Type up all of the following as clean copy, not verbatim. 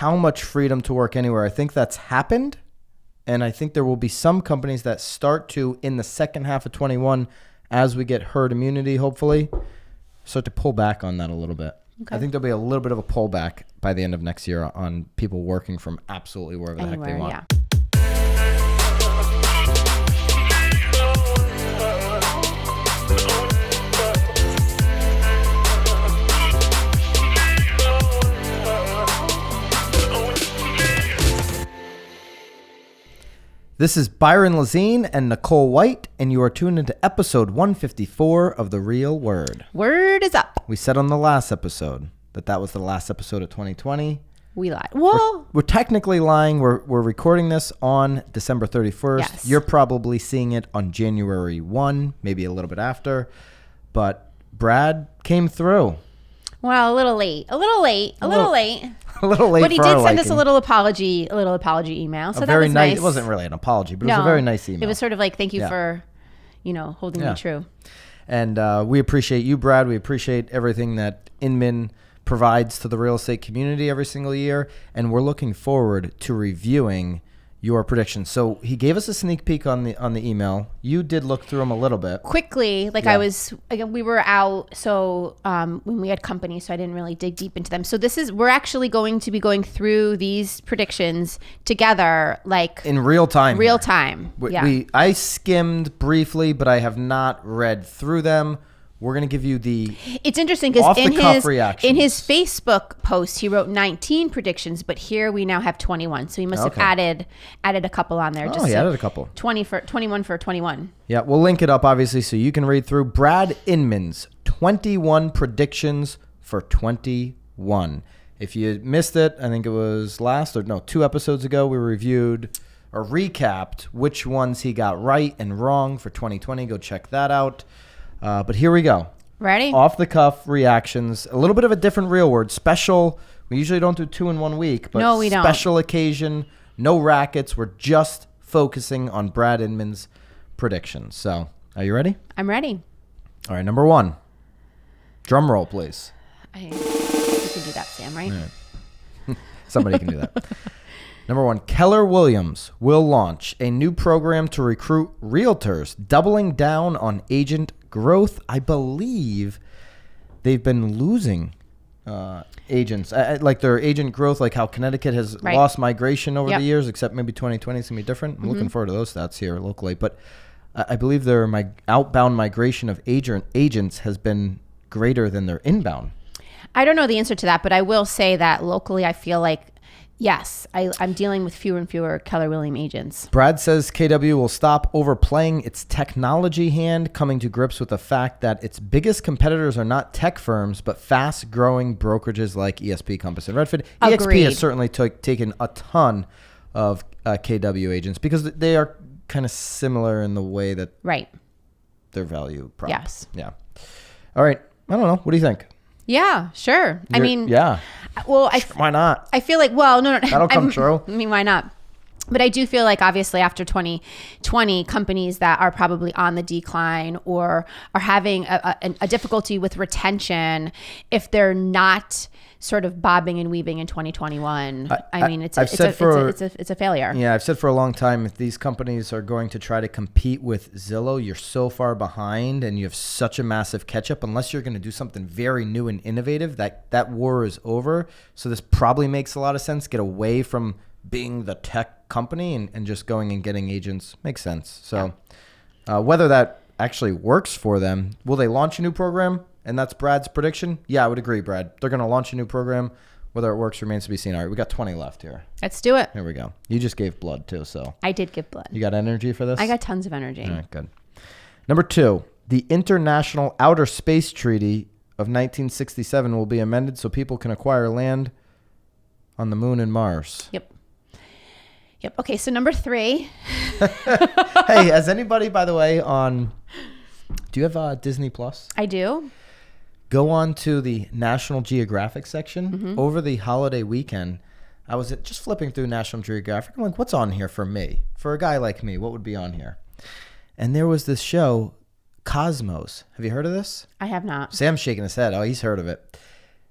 how much freedom to work anywhere. I think that's happened. And I think there will be some companies that start to, in the second half of 21, as we get herd immunity, hopefully, start to pull back on that a little bit. Okay. I think there'll be a little bit of a pullback by the end of next year on people working from absolutely wherever the heck they want. Yeah. This is Byron Lazine and Nicole White, and you are tuned into episode 154 of The Real Word. Word is up. We said on the last episode that was the last episode of 2020. We lied. Well, we're technically lying. We're recording this on December 31st. Yes. You're probably seeing it on January 1, maybe a little bit after. But Brad came through. Well, a little late. A little late. But he did send us a little apology email. So that was nice. It wasn't really an apology, but it was a very nice email. It was sort of like, thank you for, holding me true. And we appreciate you, Brad. We appreciate everything that Inman provides to the real estate community every single year. And we're looking forward to reviewing your predictions. So he gave us a sneak peek on the email. You did look through them a little bit. Quickly, we were out, so when we had company, so I didn't really dig deep into them. So we're actually going to be going through these predictions together, like in real time. Real time. I skimmed briefly, but I have not read through them. We're going to give you It's interesting because in his Facebook post, he wrote 19 predictions, but here we now have 21. So he must have added a couple on there. He added a couple. 21 for 21. Yeah, we'll link it up, obviously, so you can read through Brad Inman's 21 predictions for 21. If you missed it, I think it was 2 episodes ago, we reviewed or recapped which ones he got right and wrong for 2020. Go check that out. But here we go. Ready? Off the cuff reactions. A little bit of a different real word. Special. We usually don't do 2 in 1 week. But no, we don't. Special occasion. No rackets. We're just focusing on Brad Inman's predictions. So, are you ready? I'm ready. All right, number 1. Drum roll, please. You can do that, Sam, right? Somebody can do that. Number 1, Keller Williams will launch a new program to recruit realtors, doubling down on agent growth. I believe they've been losing agents, like their agent growth, like how Connecticut has lost migration over the years, except maybe 2020 is going to be different. I'm looking forward to those stats here locally. But I believe their outbound migration of agents has been greater than their inbound. I don't know the answer to that, but I will say that locally I feel like yes, I'm dealing with fewer and fewer Keller Williams agents. Brad says KW will stop overplaying its technology hand, coming to grips with the fact that its biggest competitors are not tech firms, but fast-growing brokerages like ESP, Compass, and Redfin. Agreed. EXP has certainly taken a ton of KW agents because they are kind of similar in the way that their value prop. Yes. Yeah. All right. I don't know. What do you think? Yeah, sure. Well, why not? I feel like, no. That'll come true. I mean, why not? But I do feel like, obviously, after 2020, companies that are probably on the decline or are having a difficulty with retention, if they're not sort of bobbing and weaving in 2021, it's a failure. Yeah, I've said for a long time, if these companies are going to try to compete with Zillow, you're so far behind and you have such a massive catch-up. Unless you're going to do something very new and innovative, that war is over. So this probably makes a lot of sense. Get away from being the tech company and just going and getting agents makes sense. So whether that actually works for them, will they launch a new program? And that's Brad's prediction? Yeah, I would agree, Brad. They're going to launch a new program. Whether it works remains to be seen. All right, we got 20 left here. Let's do it. Here we go. You just gave blood too, so. I did give blood. You got energy for this? I got tons of energy. All right, good. Number 2, the International Outer Space Treaty of 1967 will be amended so people can acquire land on the moon and Mars. Yep. Okay, so number 3. Hey, has anybody, by the way, do you have Disney Plus? I do. Go on to the National Geographic section. Over the holiday weekend, I was just flipping through National Geographic. I'm like, what's on here for me? For a guy like me, what would be on here? And there was this show, Cosmos. Have you heard of this? I have not. Sam's shaking his head. Oh, he's heard of it.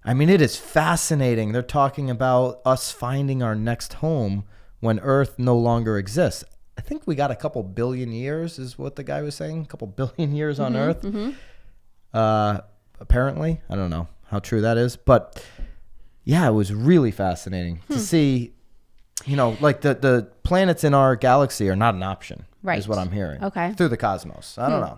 I mean, it is fascinating. They're talking about us finding our next home when Earth no longer exists. I think we got a couple billion years is what the guy was saying. A couple billion years on Earth. Apparently. I don't know how true that is. But yeah, it was really fascinating to see, like the planets in our galaxy are not an option. Right. Is what I'm hearing. Okay. Through the cosmos. I don't know.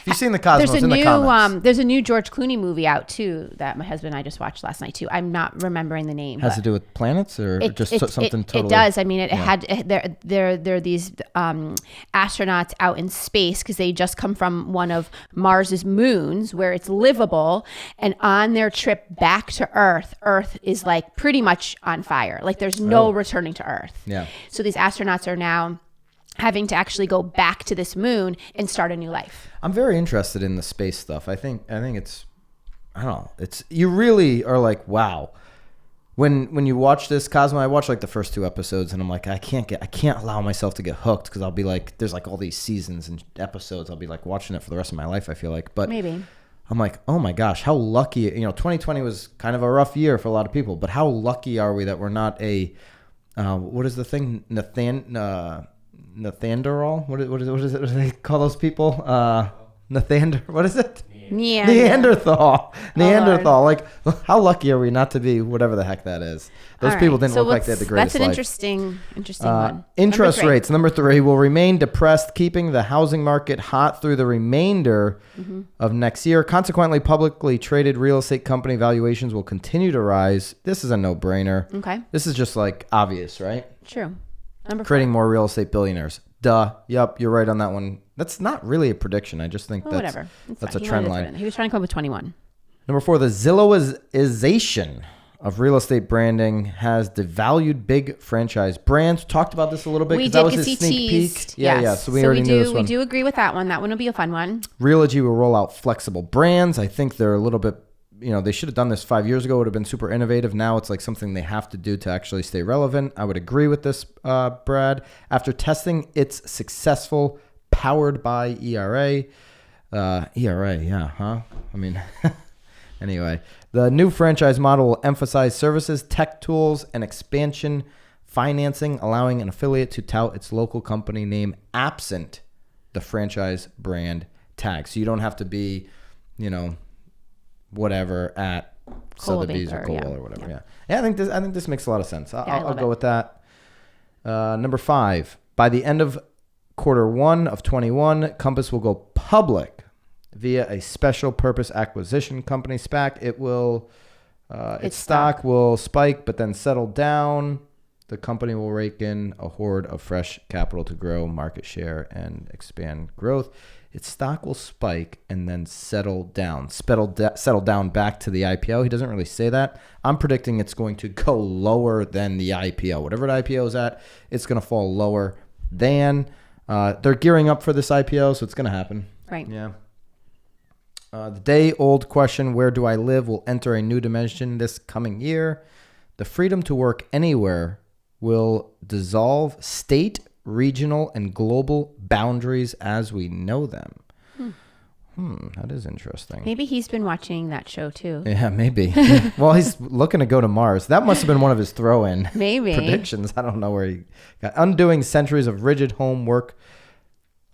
If you've seen the cosmos in the comments. There's a new George Clooney movie out too that my husband and I just watched last night too. I'm not remembering the name. Has to do with planets or something totally? It does. I mean, there are these astronauts out in space because they just come from one of Mars's moons where it's livable, and on their trip back to Earth is like pretty much on fire. Like there's no returning to Earth. Yeah. So these astronauts are now having to actually go back to this moon and start a new life. I'm very interested in the space stuff. I think it's, I don't know. It's, you really are like, wow. When you watch this Cosmo, I watched like the first 2 episodes and I'm like, I can't allow myself to get hooked because I'll be like, there's like all these seasons and episodes. I'll be like watching it for the rest of my life, I feel like. But maybe. I'm like, oh my gosh, how lucky, 2020 was kind of a rough year for a lot of people, but how lucky are we that we're not a, what is the thing? Neanderthal? What is it? What do they call those people? What is it? Yeah. Neanderthal. Like, how lucky are we not to be whatever the heck that is? Those people didn't look like they had the greatest life. That's an interesting one. Interest rates, number 3, will remain depressed, keeping the housing market hot through the remainder of next year. Consequently, publicly traded real estate company valuations will continue to rise. This is a no-brainer. Okay. This is just like obvious, right? True. Creating more real estate billionaires. Duh. Yep, you're right on that one. That's not really a prediction. I just think that's a trend line. He was trying to come up with 21. Number 4, the Zillowization of real estate branding has devalued big franchise brands. Talked about this a little bit because that was his sneak peek. Yeah. So we already knew this one. We do agree with that one. That one will be a fun one. Realogy will roll out flexible brands. I think they're a little bit, they should have done this 5 years ago. It would have been super innovative. Now it's like something they have to do to actually stay relevant. I would agree with this, Brad. After testing its successful powered by ERA. Yeah, huh? I mean, anyway. The new franchise model will emphasize services, tech tools, and expansion financing, allowing an affiliate to tout its local company name absent the franchise brand tag. So you don't have to be, whatever at Sotheby's or Cole or whatever. Yeah. I think this makes a lot of sense. I'll go with that. Number 5, by the end of Q1 of 21, Compass will go public via a special purpose acquisition company, SPAC. It will, its stock will spike, but then settle down. The company will rake in a horde of fresh capital to grow market share and expand growth. Its stock will spike and then settle down back to the IPO. He doesn't really say that. I'm predicting it's going to go lower than the IPO. Whatever the IPO is at, it's going to fall lower than. They're gearing up for this IPO, so it's going to happen. Right. Yeah. The day-old question, where do I live, will enter a new dimension this coming year. The freedom to work anywhere will dissolve state, regional, and global boundaries as we know them. That is interesting. Maybe he's been watching that show too. Yeah, maybe. Well, he's looking to go to Mars. That must have been one of his throw-in predictions. I don't know where he got. Undoing centuries of rigid home work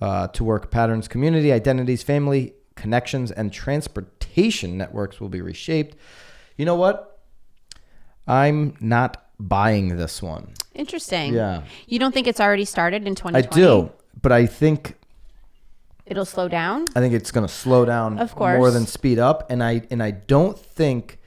to work patterns, community identities, family connections, and transportation networks will be reshaped. You know what? I'm not buying this one. Interesting. Yeah. You don't think it's already started in 2020? I do, but I think it'll slow down. I think it's going to slow down, of course, more than speed up, and I don't think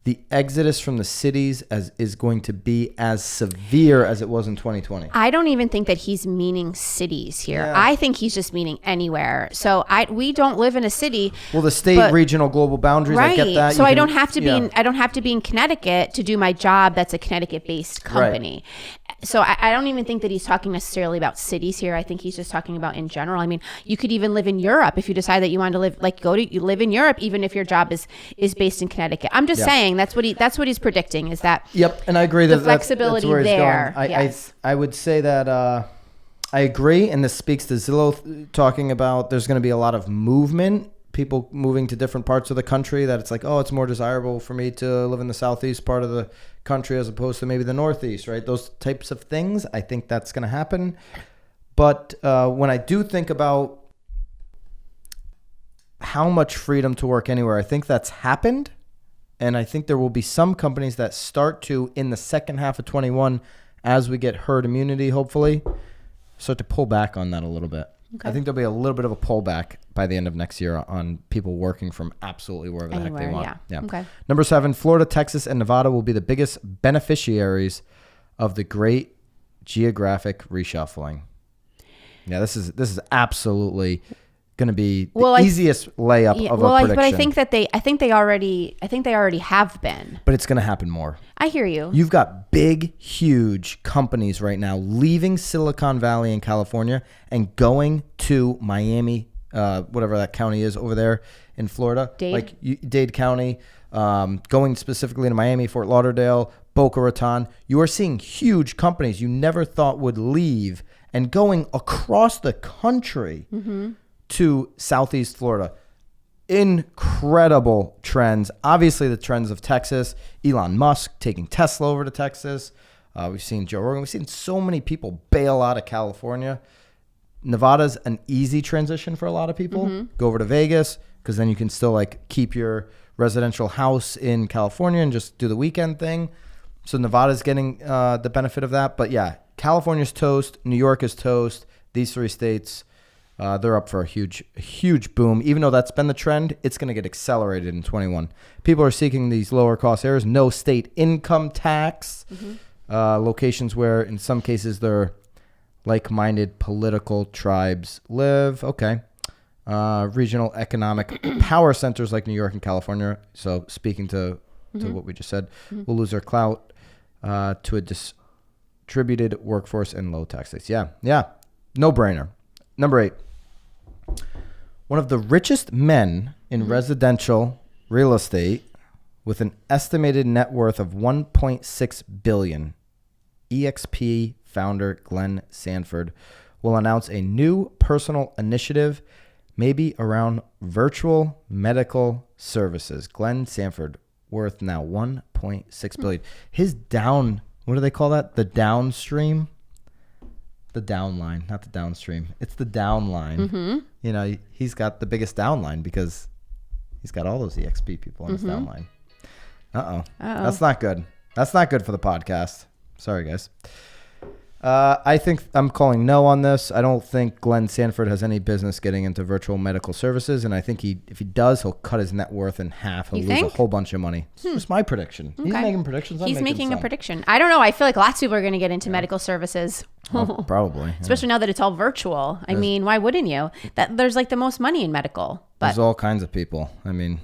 the exodus from the cities is going to be as severe as it was in 2020. I don't even think that he's meaning cities here. Yeah. I think he's just meaning anywhere. So we don't live in a city. Well, the state, regional, global boundaries. Right. I get that. So I don't have to be I don't have to be in Connecticut to do my job. That's a Connecticut-based company. Right. So I don't even think that he's talking necessarily about cities here. I think he's just talking about in general. I mean, you could even live in Europe if you decide that you want to live, you live in Europe, even if your job is based in Connecticut. I'm just saying that's what he's predicting is that. Yep, and I agree that the flexibility that's where there. I would say that I agree, and this speaks to Zillow talking about there's going to be a lot of movement people moving to different parts of the country, that it's like, oh, it's more desirable for me to live in the southeast part of the country as opposed to maybe the northeast, right? Those types of things. I think that's going to happen. But when I do think about how much freedom to work anywhere, I think that's happened. And I think there will be some companies that start to, in the second half of 21, as we get herd immunity, hopefully, start to pull back on that a little bit. Okay. I think there'll be a little bit of a pullback by the end of next year on people working from absolutely wherever the heck they want. Yeah. Okay. Number 7, Florida, Texas, and Nevada will be the biggest beneficiaries of the great geographic reshuffling. Yeah, this is absolutely going to be the easiest layup of a prediction. But I think they already have been. But it's going to happen more. I hear you. You've got big, huge companies right now leaving Silicon Valley in California and going to Miami, whatever that county is over there in Florida. Dade County, going specifically to Miami, Fort Lauderdale, Boca Raton. You are seeing huge companies you never thought would leave and going across the country to Southeast Florida. Incredible trends. Obviously, the trends of Texas. Elon Musk taking Tesla over to Texas. We've seen Joe Rogan. We've seen so many people bail out of California. Nevada's an easy transition for a lot of people. Go over to Vegas because then you can still like keep your residential house in California and just do the weekend thing. So Nevada's getting the benefit of that. But yeah, California's toast. New York is toast. These 3 states, they're up for a huge boom. Even though that's been the trend, it's going to get accelerated in 21. People are seeking these lower cost areas, no state income tax, locations where in some cases they're like-minded political tribes live. Okay. Regional economic power centers like New York and California. So speaking to what we just said, will lose their clout to a distributed workforce and low tax rates. Yeah. No brainer. Number 8. One of the richest men in residential real estate with an estimated net worth of $1.6 billion, EXP founder Glenn Sanford will announce a new personal initiative, maybe around virtual medical services. Glenn Sanford, worth now $1.6 billion. His what do they call that? The downstream? The downline, not the downstream. It's the downline. You know, he's got the biggest downline because he's got all those EXP people on his downline. That's not good. That's not good for the podcast. Sorry, guys. I think I'm calling no on this. I don't think Glenn Sanford has any business getting into virtual medical services, and I think if he does, he'll cut his net worth in half. He'll lose a whole bunch of money. It's just my prediction. Okay. He's making predictions. He's making a prediction. I don't know. I feel like lots of people are going to get into medical services. Oh, probably. Especially now that it's all virtual. I mean, why wouldn't you? There's like the most money in medical. But there's all kinds of people. I mean,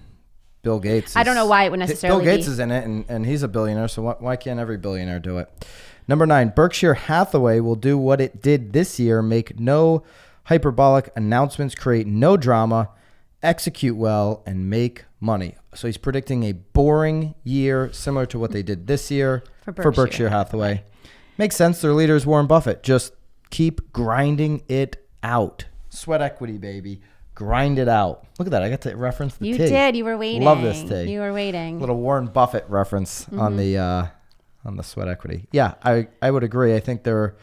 Bill Gates. I don't know why it would necessarily Bill Gates is in it, and he's a billionaire, so why can't every billionaire do it? Number 9, Berkshire Hathaway will do what it did this year, make no hyperbolic announcements, create no drama, execute well, and make money. So he's predicting a boring year, similar to what they did this year for Berkshire Hathaway. Makes sense. Their leader is Warren Buffett. Just keep grinding it out. Sweat equity, baby. Grind it out. Look at that. I got to reference the T. You did. You were waiting. Love this T. You were waiting. Little Warren Buffett reference on the sweat equity. Yeah, I would agree. I think they're,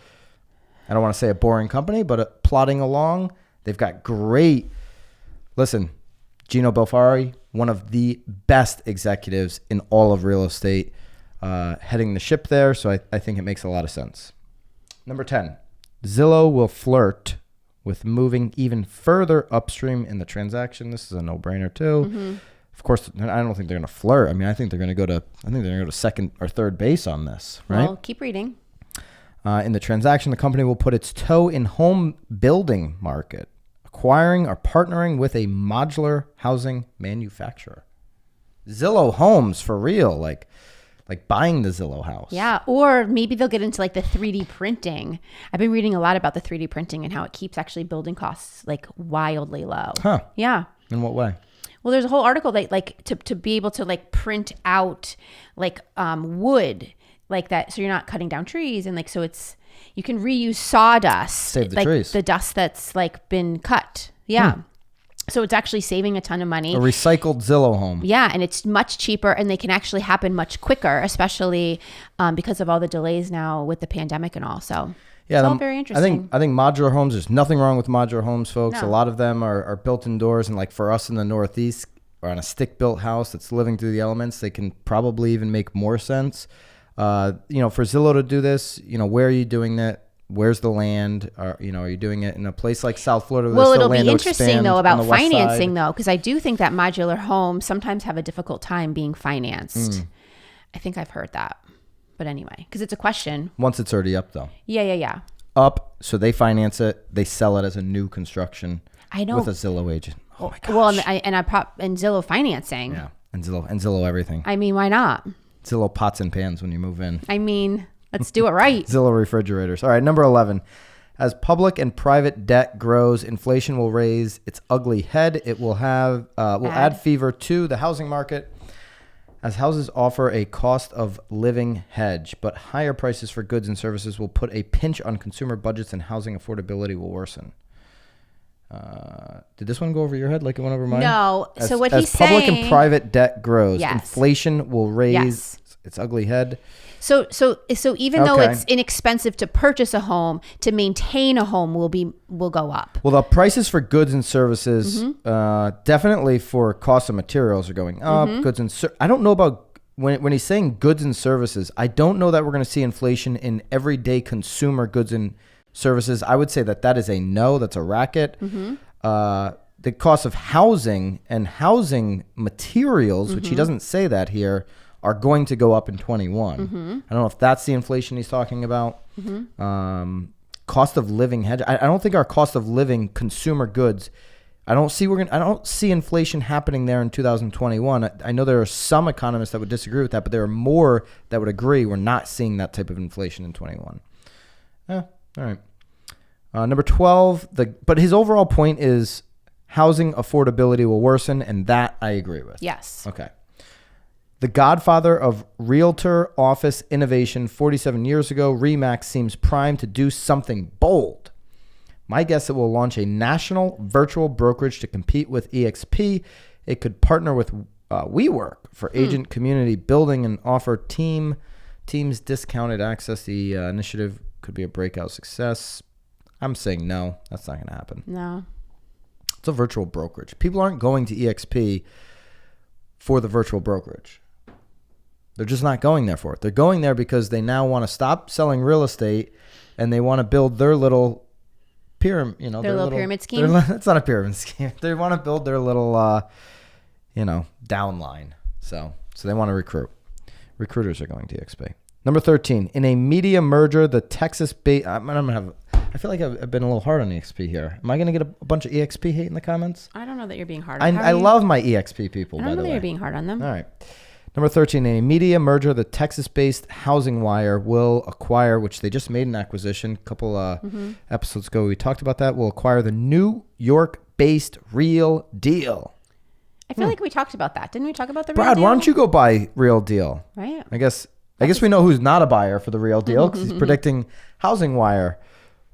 I don't want to say a boring company, but plodding along. They've got great, listen, Gino Belfari, one of the best executives in all of real estate, heading the ship there. So I think it makes a lot of sense. Number 10, Zillow will flirt with moving even further upstream in the transaction. This is a no-brainer too. Of course, I don't think they're going to flirt. I mean, I think they're going to go to second or third base on this, right? Well, keep reading. In the transaction, the company will put its toe in home building market, acquiring or partnering with a modular housing manufacturer. Zillow Homes, for real, like buying the Zillow house. Yeah, or maybe they'll get into like the 3D printing. I've been reading a lot about the 3D printing and how it keeps actually building costs like wildly low. Huh. Yeah. In what way? Well, there's a whole article that like to be able to like print out like wood like that, so you're not cutting down trees, and like so you can reuse sawdust, save the like trees, the dust that's like been cut. Yeah. So it's actually saving a ton of money. A recycled Zillow home. Yeah, and it's much cheaper, and they can actually happen much quicker, especially because of all the delays now with the pandemic and all. So yeah, it's all very interesting. I think modular homes, there's nothing wrong with modular homes, folks. No. A lot of them are built indoors, and like for us in the Northeast, or on a stick-built house that's living through the elements, they can probably even make more sense. For Zillow to do this, where are you doing that? Where's the land? Are you doing it in a place like South Florida? Well, it'll be interesting though about financing though, because I do think that modular homes sometimes have a difficult time being financed. I think I've heard that, but anyway, because it's a question. Once it's already up though. Yeah. Up, so they finance it. They sell it as a new construction. I know. With a Zillow agent. Oh my gosh. Well, and Zillow financing. Yeah, and Zillow everything. I mean, why not? Zillow pots and pans when you move in. I mean, let's do it right. Zillow refrigerators. All right, number 11. As public and private debt grows, inflation will raise its ugly head. It will add fever to the housing market, as houses offer a cost of living hedge, but higher prices for goods and services will put a pinch on consumer budgets, and housing affordability will worsen. Did this one go over your head like it went over mine? No. So what he's saying... As public and private debt grows, yes, inflation will raise its ugly head. So even though it's inexpensive to purchase a home, to maintain a home will go up. Well, the prices for goods and services, definitely for cost of materials are going up. Goods and I don't know about when he's saying goods and services. I don't know that we're going to see inflation in everyday consumer goods and services. I would say that is a no. That's a racket. The cost of housing and housing materials, which he doesn't say that here, are going to go up in 21. I don't know if that's the inflation he's talking about. Cost of living hedge. I don't think our cost of living consumer goods. I don't see inflation happening there in 2021. I know there are some economists that would disagree with that, but there are more that would agree we're not seeing that type of inflation in 21. All right. Number 12. But his overall point is housing affordability will worsen, and that I agree with. Yes. Okay. The godfather of realtor office innovation 47 years ago, RE/MAX seems primed to do something bold. My guess, it will launch a national virtual brokerage to compete with EXP. It could partner with WeWork for agent community building and offer teams discounted access. The initiative could be a breakout success. I'm saying no. That's not going to happen. No. It's a virtual brokerage. People aren't going to EXP for the virtual brokerage. They're just not going there for it. They're going there because they now want to stop selling real estate and they want to build their little pyramid, their little pyramid scheme. It's not a pyramid scheme. They want to build their little, downline. So they want to recruit. Recruiters are going to EXP. Number 13, in a media merger, the Texas-based, I feel like I've been a little hard on EXP here. Am I going to get a bunch of EXP hate in the comments? I don't know that you're being hard on them. I love my EXP people, by the way. I don't know that you're being hard on them. All right. Number 13, in a media merger, the Texas-based Housing Wire will acquire, which they just made an acquisition a couple episodes ago. We talked about that. Will acquire the New York-based Real Deal. I feel like we talked about that. Didn't we talk about the Brad, Real Deal? why don't you go buy Real Deal? Right. I guess we know who's not a buyer for the Real Deal because he's predicting Housing Wire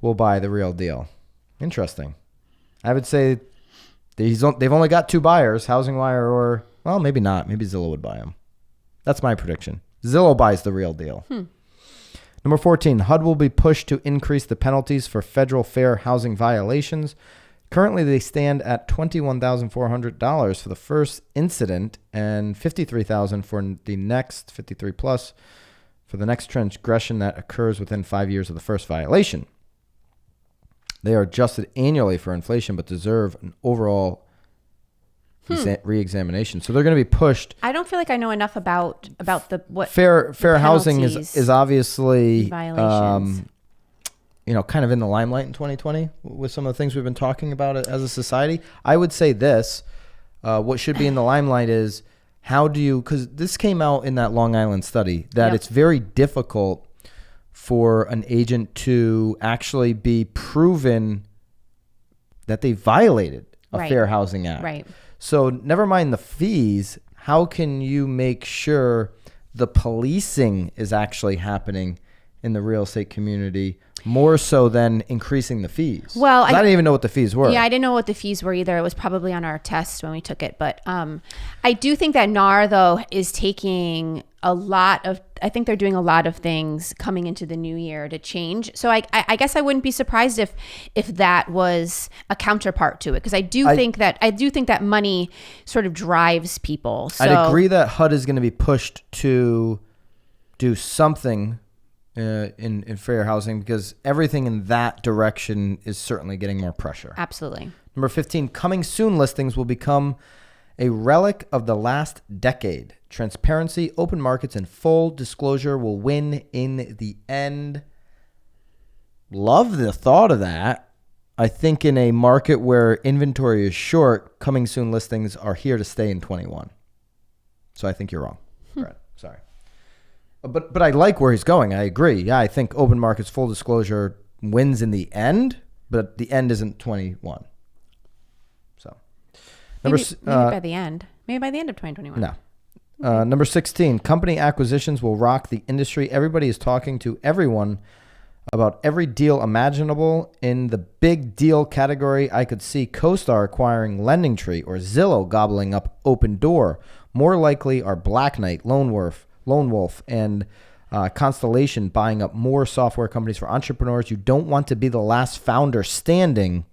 will buy the Real Deal. Interesting. I would say they've only got two buyers, Housing Wire or, well, maybe not. Maybe Zillow would buy them. That's my prediction. Zillow buys the Real Deal. Number 14, HUD will be pushed to increase the penalties for federal fair housing violations. Currently, they stand at $21,400 for the first incident and $53,000 for the next 53 plus for the next transgression that occurs within 5 years of the first violation. They are adjusted annually for inflation, but deserve an overall re-examination. So they're going to be pushed. I don't feel like I know enough about the what fair housing is obviously violations. Kind of in the limelight in 2020 with some of the things we've been talking about as a society. I would say this, what should be in the limelight is because this came out in that Long Island study, that it's very difficult for an agent to actually be proven that they violated a Fair Housing Act. Right. So never mind the fees, how can you make sure the policing is actually happening in the real estate community, more so than increasing the fees. Well, I didn't even know what the fees were. Yeah, I didn't know what the fees were either. It was probably on our test when we took it. But I do think that NAR, though, is taking I think they're doing a lot of things coming into the new year to change. So I guess I wouldn't be surprised if that was a counterpart to it, because I do think that money sort of drives people. So I'd agree that HUD is going to be pushed to do something in fair housing, because everything in that direction is certainly getting more pressure. Absolutely. Number 15, coming soon listings will become a relic of the last decade. Transparency, open markets, and full disclosure will win in the end. Love the thought of that. I think in a market where inventory is short, coming soon listings are here to stay in 21. So I think you're wrong. Brad. Sorry. But I like where he's going. I agree. Yeah, I think open markets, full disclosure wins in the end, but the end isn't 21. So maybe by the end. Maybe by the end of 2021. No. Number 16, company acquisitions will rock the industry. Everybody is talking to everyone about every deal imaginable. In the big deal category, I could see CoStar acquiring LendingTree or Zillow gobbling up Open Door. More likely are Black Knight, Lone Wolf, and Constellation buying up more software companies for entrepreneurs. You don't want to be the last founder standing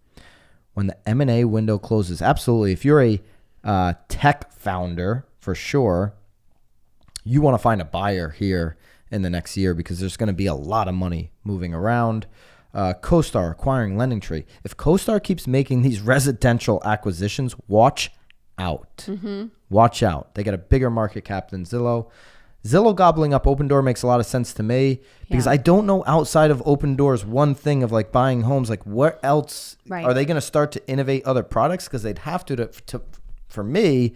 when the M&A window closes. Absolutely. If you're a tech founder, for sure, you want to find a buyer here in the next year, because there's going to be a lot of money moving around. CoStar acquiring LendingTree. If CoStar keeps making these residential acquisitions, watch out. Mm-hmm. Watch out. They got a bigger market cap than Zillow. Zillow gobbling up Open Door makes a lot of sense to me, because I don't know outside of Open Door's one thing of like buying homes, like what else are they going to start to innovate other products? Because they'd have to for me,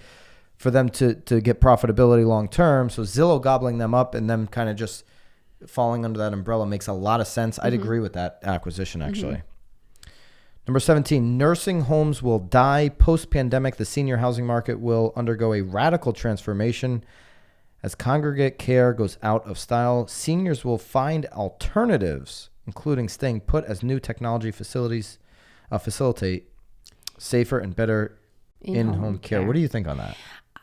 for them to get profitability long term. So Zillow gobbling them up and them kind of just falling under that umbrella makes a lot of sense. I'd agree with that acquisition, actually. Number 17, nursing homes will die post-pandemic. The senior housing market will undergo a radical transformation as congregate care goes out of style. Seniors will find alternatives, including staying put, as new technology facilities facilitate safer and better in-home care. What do you think on that?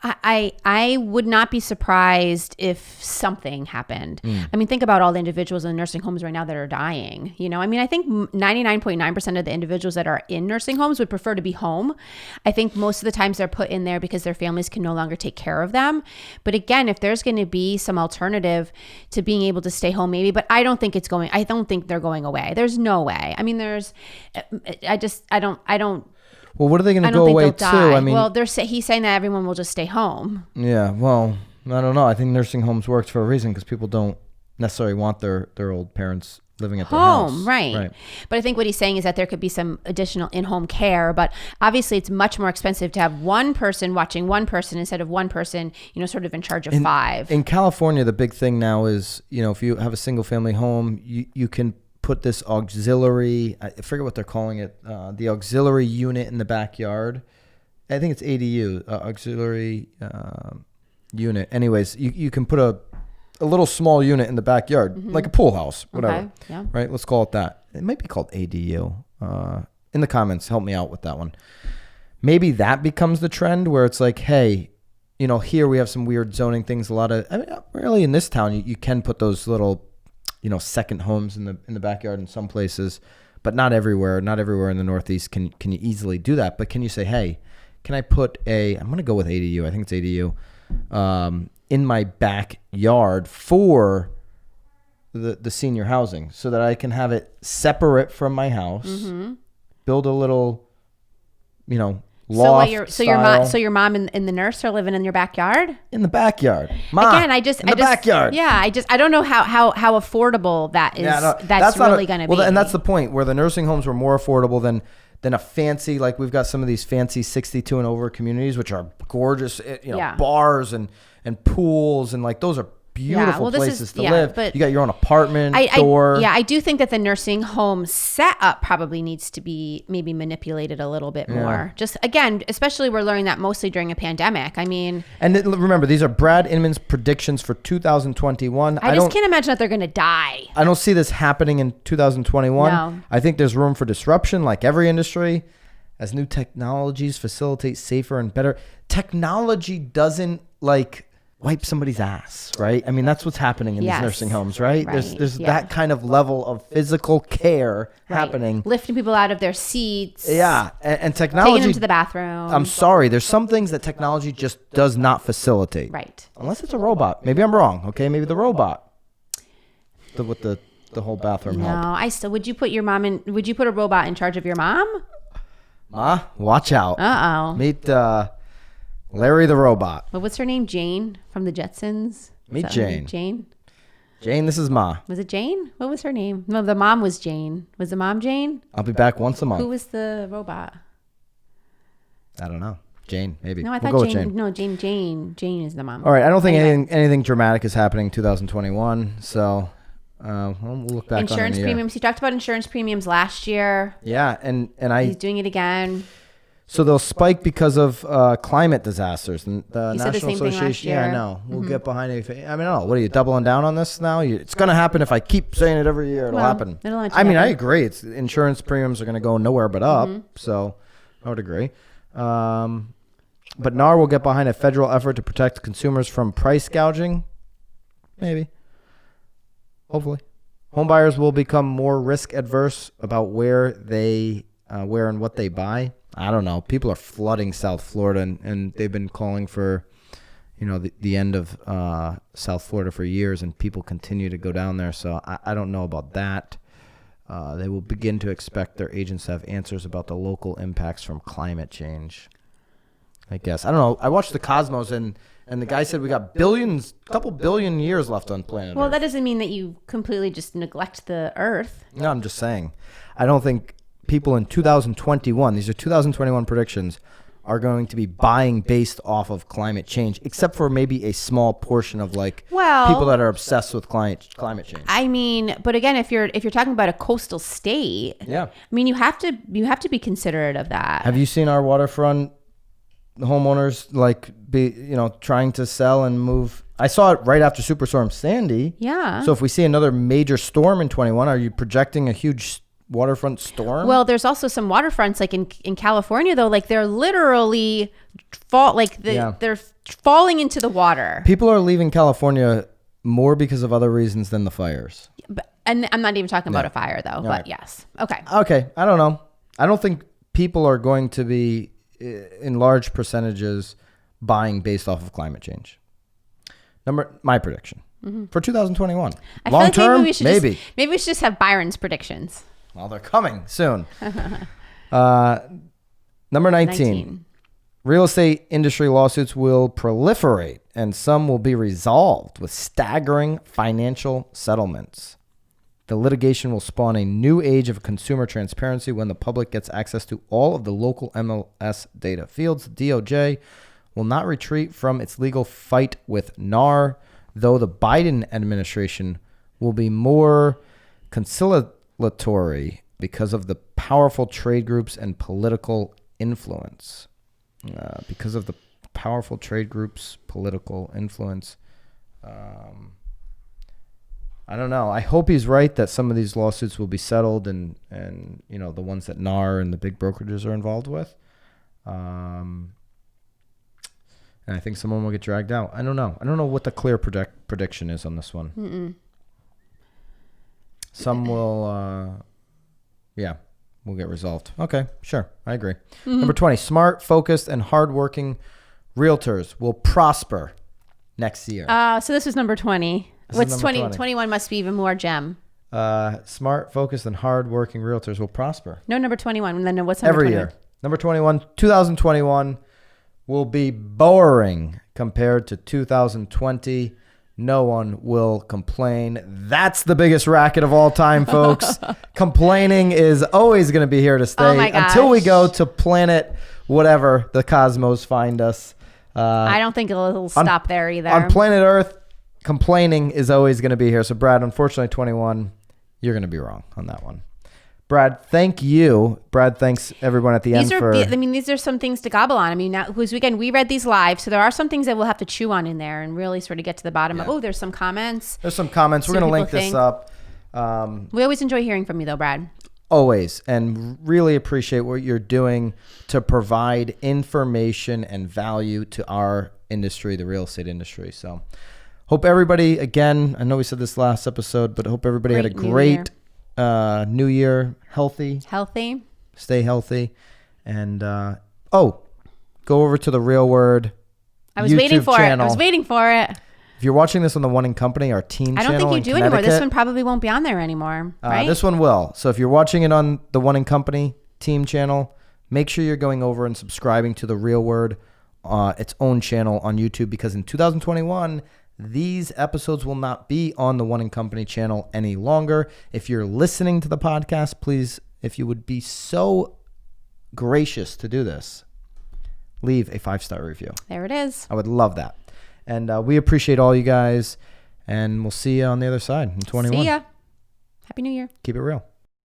I would not be surprised if something happened. I mean, think about all the individuals in nursing homes right now that are dying. You know, I mean, I think 99.9% of the individuals that are in nursing homes would prefer to be home. I think most of the times they're put in there because their families can no longer take care of them. But again, if there's going to be some alternative to being able to stay home, maybe, but I don't think they're going away. There's no way. I mean, I don't. Well, what are they going to go away to? I mean, well, he's saying that everyone will just stay home. Yeah, well, I don't know. I think nursing homes works for a reason, because people don't necessarily want their old parents living at their house. Right. But I think what he's saying is that there could be some additional in-home care, but obviously it's much more expensive to have one person watching one person instead of one person, sort of in charge of five. In California, the big thing now is, if you have a single family home, you can put this auxiliary, I forget what they're calling it, the auxiliary unit in the backyard. I think it's ADU, auxiliary unit. Anyways, you can put a little small unit in the backyard, like a pool house, whatever. Okay. Yeah. Right? Let's call it that. It might be called ADU. In the comments, help me out with that one. Maybe that becomes the trend where it's like, hey, here we have some weird zoning things. Really in this town, you can put those little second homes in the backyard in some places, but not everywhere. Not everywhere in the Northeast can you easily do that. But can you say, hey, can I put I'm going to go with ADU. I think it's ADU in my backyard for the senior housing, so that I can have it separate from my house, build a little, loft So your mom and the nurse are living in your backyard? In the backyard. Mom, backyard. Yeah, I don't know how affordable that is. Yeah, no, that's really going to be. Well, and that's the point, where the nursing homes were more affordable than a fancy, like we've got some of these fancy 62 and over communities, which are gorgeous, bars and pools, and like those are beautiful well, this places is- to yeah, live. but You got your own apartment, door. I do think that the nursing home setup probably needs to be maybe manipulated a little bit more. Just again, especially we're learning that mostly during a pandemic. I mean, And remember, these are Brad Inman's predictions for 2021. I just can't imagine that they're going to die. I don't see this happening in 2021. No. I think there's room for disruption like every industry as new technologies facilitate safer and better. Technology doesn't like wipe somebody's ass, right? I mean, that's what's happening in Yes. these nursing homes, right? Right. There's Yeah. that kind of level of physical care Right. happening. Lifting people out of their seats. Yeah, and Taking technology. them to the bathroom. I'm sorry, there's some things that technology just does not facilitate. Right. Unless it's a robot. Maybe I'm wrong. Okay, maybe the robot. With the whole bathroom No, help. I still would you put a robot in charge of your mom? Ma, watch out. Uh-oh. Meet Larry the robot. What's her name? Jane from the Jetsons? Meet Is that her Jane. name? Jane? Jane, this is Ma. Was it Jane? What was her name? No, the mom was Jane. Was the mom Jane? I'll be back once a month. Who was the robot? I don't know. Jane, maybe. No, I We'll thought go with Jane. No, Jane is the mom. All right, I don't think Anyway. anything dramatic is happening in 2021, so we'll look back Insurance on it in a year. premiums. He talked about insurance premiums last year. Yeah, and He's doing it again. so they'll spike because of climate disasters. And the You said the National same thing last Association. Yeah, I year. know. We'll get behind it. I mean, I don't know. What are you doubling down on this now? It's going to happen if I keep saying it every year. It'll Well, happen. it'll actually I mean, I happen. agree. It's insurance premiums are going to go nowhere but up. So I would agree. But NAR will get behind a federal effort to protect consumers from price gouging. Maybe. Hopefully. Home buyers will become more risk adverse about where and what they buy. I don't know. People are flooding South Florida, and they've been calling for, the end of South Florida for years, and people continue to go down there. So I don't know about that. They will begin to expect their agents to have answers about the local impacts from climate change. I guess. I don't know. I watched the Cosmos, and the guy said we got couple billion years left on planet Well, Earth. that doesn't mean that you completely just neglect the Earth. No, I'm just saying. I don't think people in 2021, these are 2021 predictions, are going to be buying based off of climate change, except for maybe a small portion of people that are obsessed with climate change. I mean, but again, if you're talking about a coastal state, Yeah. I mean, you have to be considerate of that. Have you seen our waterfront homeowners trying to sell and move? I saw it right after Superstorm Sandy. Yeah. So if we see another major storm in 21, are you projecting a huge waterfront storm? Well, there's also some waterfronts like in California though, like they're literally they're falling into the water. People are leaving California more because of other reasons than the fires. And I'm not even talking about a fire though, but right. yes. Okay. Okay, I don't know. I don't think people are going to be in large percentages buying based off of climate change. My prediction for 2021. I Long feel like term, maybe we should just have Byron's predictions. Well, they're coming soon. Number 19. Real estate industry lawsuits will proliferate, and some will be resolved with staggering financial settlements. The litigation will spawn a new age of consumer transparency when the public gets access to all of the local MLS data fields. The DOJ will not retreat from its legal fight with NAR, though the Biden administration will be more conciliatory because of the powerful trade groups and political influence. I don't know. I hope he's right that some of these lawsuits will be settled and the ones that NAR and the big brokerages are involved with. And I think someone will get dragged out. I don't know. I don't know what the clear prediction is on this one. Mm-mm. Some will, will get resolved. Okay, sure. I agree. Number 20, smart, focused, and hardworking realtors will prosper next year. So this was number 20. What's number 20? 20. 21 must be even more gem. Smart, focused, and hardworking realtors will prosper. No, number 21. And then what's number Every 21? year. Number 21, 2021 will be boring compared to 2020. No one will complain. That's the biggest racket of all time, folks. Complaining is always going to be here to stay Oh my gosh. until we go to planet whatever the cosmos find us. I don't think it'll stop there either. On planet Earth, complaining is always going to be here. So Brad, unfortunately, 21, you're going to be wrong on that one. Brad, thank you. Brad, thanks everyone at the end for... these are some things to gobble on. I mean, now, because again, we read these live, so there are some things that we'll have to chew on in there and really sort of get to the bottom of, there's some comments. There's some comments. We're going to link this up. We always enjoy hearing from you though, Brad. Always. And really appreciate what you're doing to provide information and value to our industry, the real estate industry. So hope everybody, again, I know we said this last episode, but hope everybody had a great new year, healthy, stay healthy, and go over to the Real Word. I was waiting for it. If you're watching this on the One in Company, our team channel, I don't think you do anymore. This one probably won't be on there anymore, right? This one will. So if you're watching it on the One in Company team channel, make sure you're going over and subscribing to the Real Word, its own channel on YouTube, because in 2021. These episodes will not be on the One in Company channel any longer. If you're listening to the podcast, please, if you would be so gracious to do this, leave a 5-star review. There it is. I would love that. And we appreciate all you guys, and we'll see you on the other side in 21. See ya. Happy New Year. Keep it real.